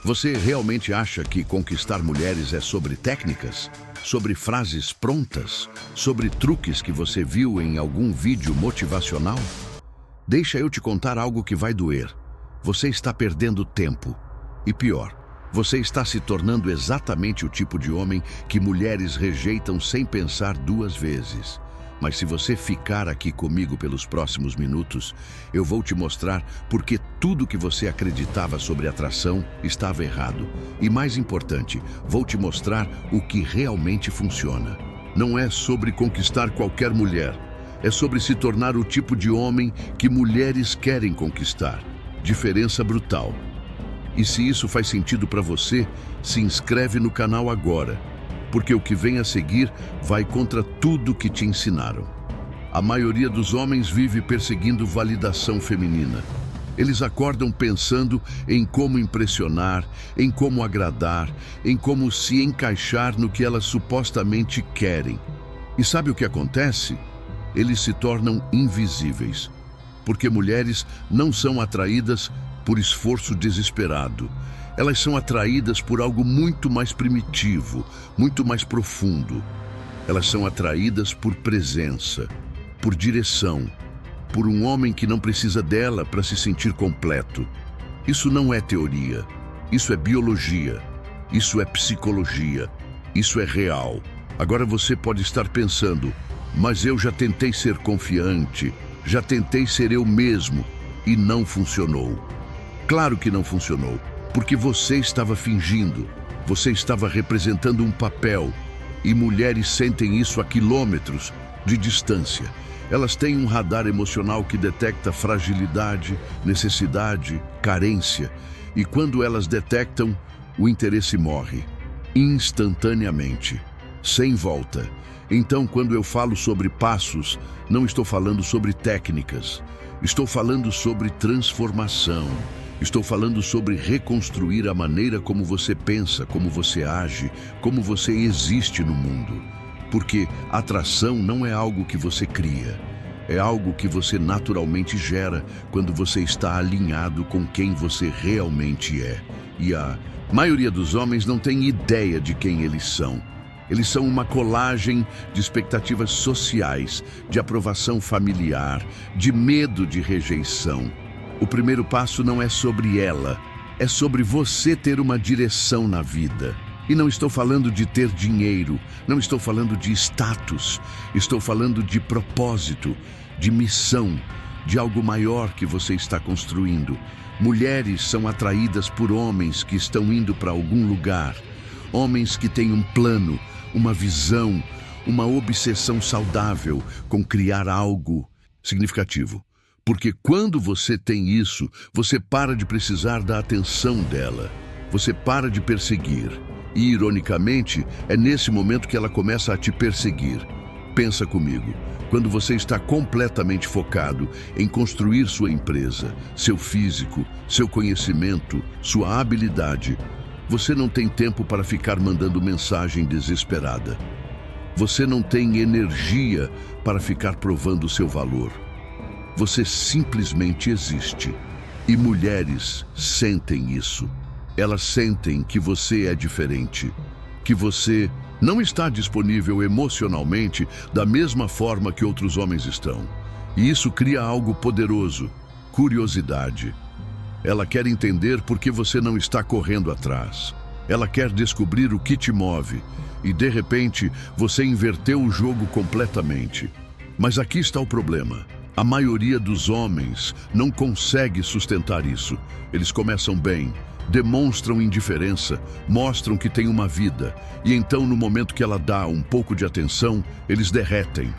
Você realmente acha que conquistar mulheres é sobre técnicas? Sobre frases prontas? Sobre truques que você viu em algum vídeo motivacional? Deixa eu te contar algo que vai doer. Você está perdendo tempo. E pior, você está se tornando exatamente o tipo de homem que mulheres rejeitam sem pensar duas vezes. Mas se você ficar aqui comigo pelos próximos minutos, eu vou te mostrar porque tudo que você acreditava sobre atração estava errado. E mais importante, vou te mostrar o que realmente funciona. Não é sobre conquistar qualquer mulher. É sobre se tornar o tipo de homem que mulheres querem conquistar. Diferença brutal. E se isso faz sentido para você, se inscreve no canal agora. Porque o que vem a seguir vai contra tudo que te ensinaram. A maioria dos homens vive perseguindo validação feminina. Eles acordam pensando em como impressionar, em como agradar, em como se encaixar no que elas supostamente querem. E sabe o que acontece? Eles se tornam invisíveis. Porque mulheres não são atraídas por esforço desesperado. Elas são atraídas por algo muito mais primitivo, muito mais profundo. Elas são atraídas por presença, por direção, por um homem que não precisa dela para se sentir completo. Isso não é teoria, isso é biologia, isso é psicologia, isso é real. Agora você pode estar pensando, mas eu já tentei ser confiante, já tentei ser eu mesmo e não funcionou. Claro que não funcionou. Porque você estava fingindo, você estava representando um papel. E mulheres sentem isso a quilômetros de distância. Elas têm um radar emocional que detecta fragilidade, necessidade, carência. E quando elas detectam, o interesse morre. Instantaneamente. Sem volta. Então, quando eu falo sobre passos, não estou falando sobre técnicas. Estou falando sobre transformação. Estou falando sobre reconstruir a maneira como você pensa, como você age, como você existe no mundo. Porque atração não é algo que você cria. É algo que você naturalmente gera quando você está alinhado com quem você realmente é. E a maioria dos homens não tem ideia de quem eles são. Eles são uma colagem de expectativas sociais, de aprovação familiar, de medo de rejeição. O primeiro passo não é sobre ela, é sobre você ter uma direção na vida. E não estou falando de ter dinheiro, não estou falando de status, estou falando de propósito, de missão, de algo maior que você está construindo. Mulheres são atraídas por homens que estão indo para algum lugar, homens que têm um plano, uma visão, uma obsessão saudável com criar algo significativo. Porque quando você tem isso, você para de precisar da atenção dela. Você para de perseguir. E, ironicamente, é nesse momento que ela começa a te perseguir. Pensa comigo. Quando você está completamente focado em construir sua empresa, seu físico, seu conhecimento, sua habilidade, você não tem tempo para ficar mandando mensagem desesperada. Você não tem energia para ficar provando seu valor. Você simplesmente existe. E mulheres sentem isso. Elas sentem que você é diferente, que você não está disponível emocionalmente da mesma forma que outros homens estão. E isso cria algo poderoso, curiosidade. Ela quer entender por que você não está correndo atrás. Ela quer descobrir o que te move. E, de repente, você inverteu o jogo completamente. Mas aqui está o problema. A maioria dos homens não consegue sustentar isso. Eles começam bem, demonstram indiferença, mostram que têm uma vida, e então, no momento que ela dá um pouco de atenção, eles derretem.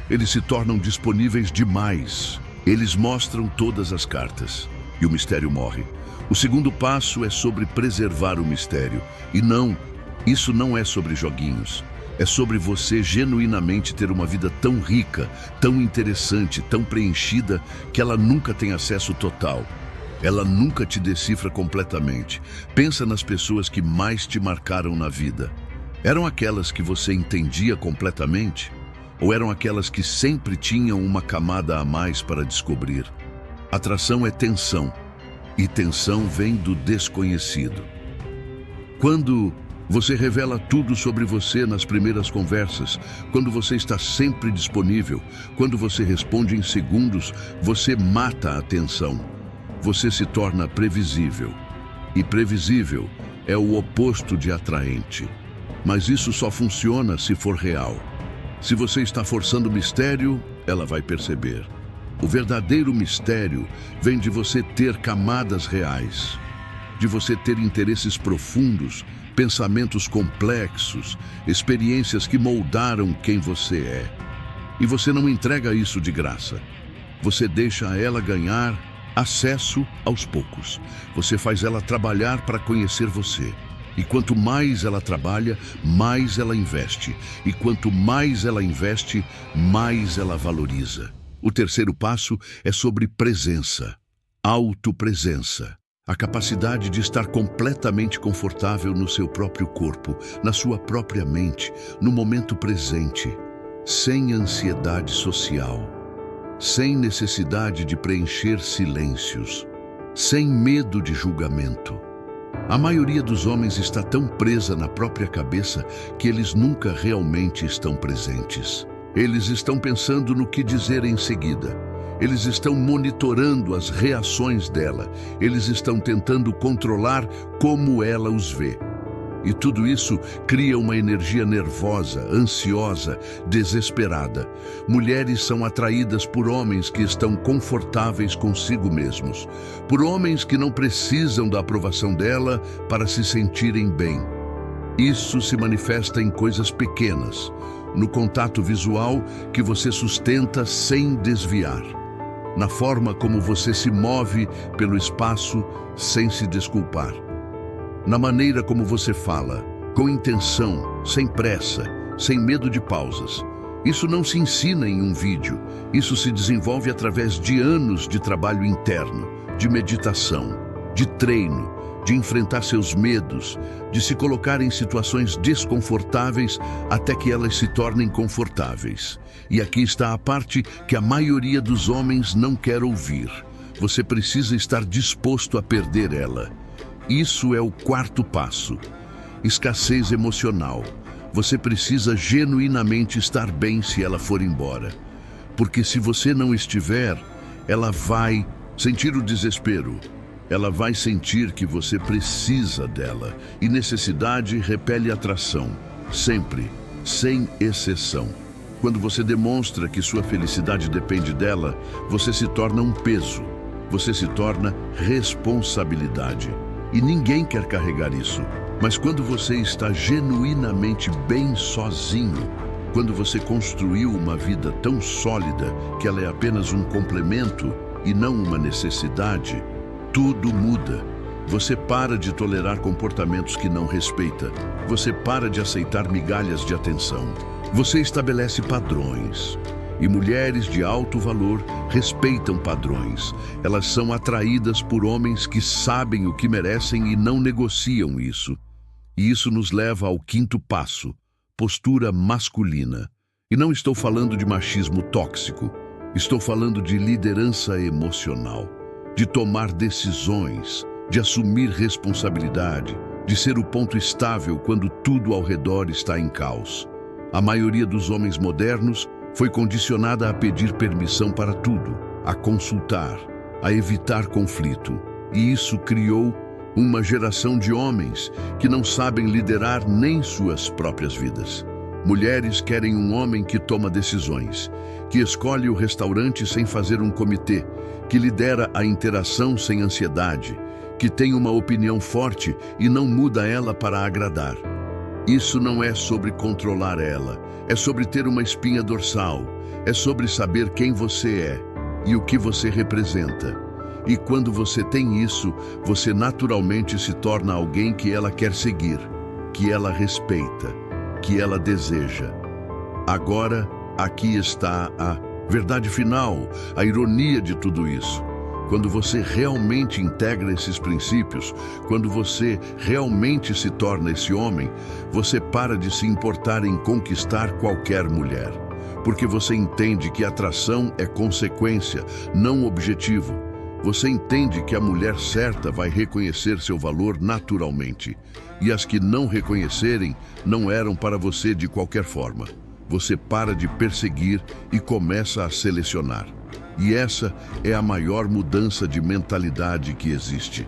Eles se tornam disponíveis demais. Eles mostram todas as cartas, e o mistério morre. O segundo passo é sobre preservar o mistério. E não, isso não é sobre joguinhos. É sobre você genuinamente ter uma vida tão rica, tão interessante, tão preenchida, que ela nunca tem acesso total. Ela nunca te decifra completamente. Pensa nas pessoas que mais te marcaram na vida. Eram aquelas que você entendia completamente? Ou eram aquelas que sempre tinham uma camada a mais para descobrir? Atração é tensão, e tensão vem do desconhecido. Quando você revela tudo sobre você nas primeiras conversas, quando você está sempre disponível, quando você responde em segundos, você mata a atenção. Você se torna previsível. E previsível é o oposto de atraente. Mas isso só funciona se for real. Se você está forçando o mistério, ela vai perceber. O verdadeiro mistério vem de você ter camadas reais, de você ter interesses profundos, pensamentos complexos, experiências que moldaram quem você é. E você não entrega isso de graça. Você deixa ela ganhar acesso aos poucos. Você faz ela trabalhar para conhecer você. E quanto mais ela trabalha, mais ela investe. E quanto mais ela investe, mais ela valoriza. O terceiro passo é sobre presença, autopresença. A capacidade de estar completamente confortável no seu próprio corpo, na sua própria mente, no momento presente, sem ansiedade social, sem necessidade de preencher silêncios, sem medo de julgamento. A maioria dos homens está tão presa na própria cabeça que eles nunca realmente estão presentes. Eles estão pensando no que dizer em seguida. Eles estão monitorando as reações dela. Eles estão tentando controlar como ela os vê. E tudo isso cria uma energia nervosa, ansiosa, desesperada. Mulheres são atraídas por homens que estão confortáveis consigo mesmos, por homens que não precisam da aprovação dela para se sentirem bem. Isso se manifesta em coisas pequenas, no contato visual que você sustenta sem desviar, na forma como você se move pelo espaço sem se desculpar, na maneira como você fala, com intenção, sem pressa, sem medo de pausas. Isso não se ensina em um vídeo, isso se desenvolve através de anos de trabalho interno, de meditação, de treino, de enfrentar seus medos, de se colocar em situações desconfortáveis até que elas se tornem confortáveis. E aqui está a parte que a maioria dos homens não quer ouvir. Você precisa estar disposto a perder ela. Isso é o quarto passo. Escassez emocional. Você precisa genuinamente estar bem se ela for embora. Porque se você não estiver, ela vai sentir o desespero. Ela vai sentir que você precisa dela. E necessidade repele atração. Sempre, sem exceção. Quando você demonstra que sua felicidade depende dela, você se torna um peso. Você se torna responsabilidade. E ninguém quer carregar isso. Mas quando você está genuinamente bem sozinho, quando você construiu uma vida tão sólida que ela é apenas um complemento e não uma necessidade, tudo muda. Você para de tolerar comportamentos que não respeita. Você para de aceitar migalhas de atenção. Você estabelece padrões. E mulheres de alto valor respeitam padrões. Elas são atraídas por homens que sabem o que merecem e não negociam isso. E isso nos leva ao quinto passo, postura masculina. E não estou falando de machismo tóxico. Estou falando de liderança emocional, de tomar decisões, de assumir responsabilidade, de ser o ponto estável quando tudo ao redor está em caos. A maioria dos homens modernos foi condicionada a pedir permissão para tudo, a consultar, a evitar conflito. E isso criou uma geração de homens que não sabem liderar nem suas próprias vidas. Mulheres querem um homem que toma decisões, que escolhe o restaurante sem fazer um comitê, que lidera a interação sem ansiedade, que tem uma opinião forte e não muda ela para agradar. Isso não é sobre controlar ela, é sobre ter uma espinha dorsal, é sobre saber quem você é e o que você representa. E quando você tem isso, você naturalmente se torna alguém que ela quer seguir, que ela respeita, que ela deseja. Agora, aqui está a verdade final, a ironia de tudo isso. Quando você realmente integra esses princípios, quando você realmente se torna esse homem, você para de se importar em conquistar qualquer mulher. Porque você entende que atração é consequência, não objetivo. Você entende que a mulher certa vai reconhecer seu valor naturalmente, e as que não reconhecerem não eram para você de qualquer forma. Você para de perseguir e começa a selecionar. E essa é a maior mudança de mentalidade que existe.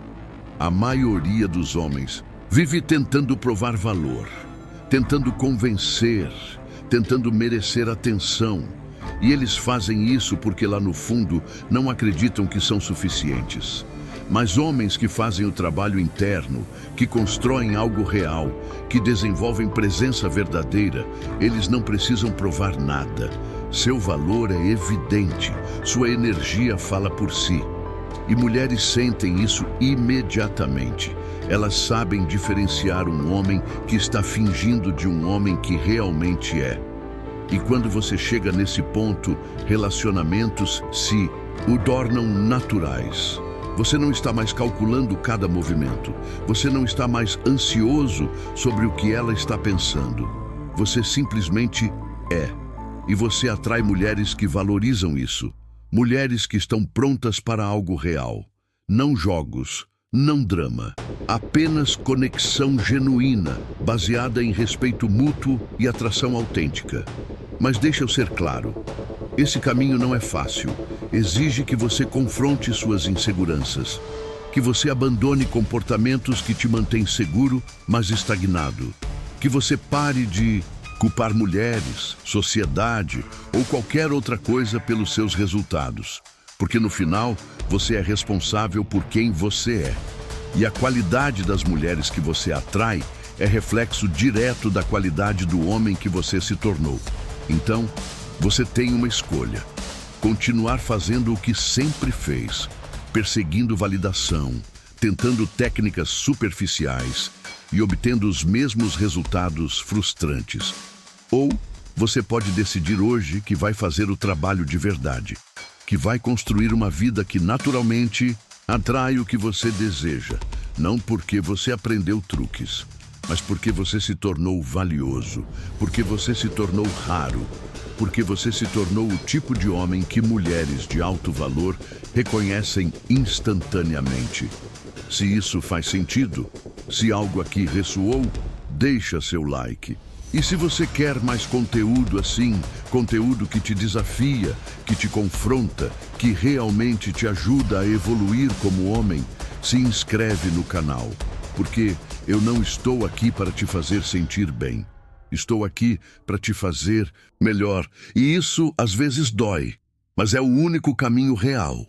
A maioria dos homens vive tentando provar valor, tentando convencer, tentando merecer atenção. E eles fazem isso porque lá no fundo não acreditam que são suficientes. Mas homens que fazem o trabalho interno, que constroem algo real, que desenvolvem presença verdadeira, eles não precisam provar nada. Seu valor é evidente, sua energia fala por si. E mulheres sentem isso imediatamente. Elas sabem diferenciar um homem que está fingindo de um homem que realmente é. E quando você chega nesse ponto, relacionamentos se o tornam naturais. Você não está mais calculando cada movimento. Você não está mais ansioso sobre o que ela está pensando. Você simplesmente é. E você atrai mulheres que valorizam isso. Mulheres que estão prontas para algo real. Não jogos, não drama. Apenas conexão genuína, baseada em respeito mútuo e atração autêntica. Mas deixa eu ser claro. Esse caminho não é fácil. Exige que você confronte suas inseguranças. Que você abandone comportamentos que te mantêm seguro, mas estagnado. Que você pare de culpar mulheres, sociedade ou qualquer outra coisa pelos seus resultados. Porque no final, você é responsável por quem você é. E a qualidade das mulheres que você atrai é reflexo direto da qualidade do homem que você se tornou. Então, você tem uma escolha. Continuar fazendo o que sempre fez, perseguindo validação, tentando técnicas superficiais e obtendo os mesmos resultados frustrantes. Ou você pode decidir hoje que vai fazer o trabalho de verdade, que vai construir uma vida que naturalmente atrai o que você deseja, não porque você aprendeu truques, mas porque você se tornou valioso, porque você se tornou raro, porque você se tornou o tipo de homem que mulheres de alto valor reconhecem instantaneamente. Se isso faz sentido, se algo aqui ressoou, deixa seu like. E se você quer mais conteúdo assim, conteúdo que te desafia, que te confronta, que realmente te ajuda a evoluir como homem, se inscreve no canal, porque eu não estou aqui para te fazer sentir bem. Estou aqui para te fazer melhor. E isso às vezes dói, mas é o único caminho real.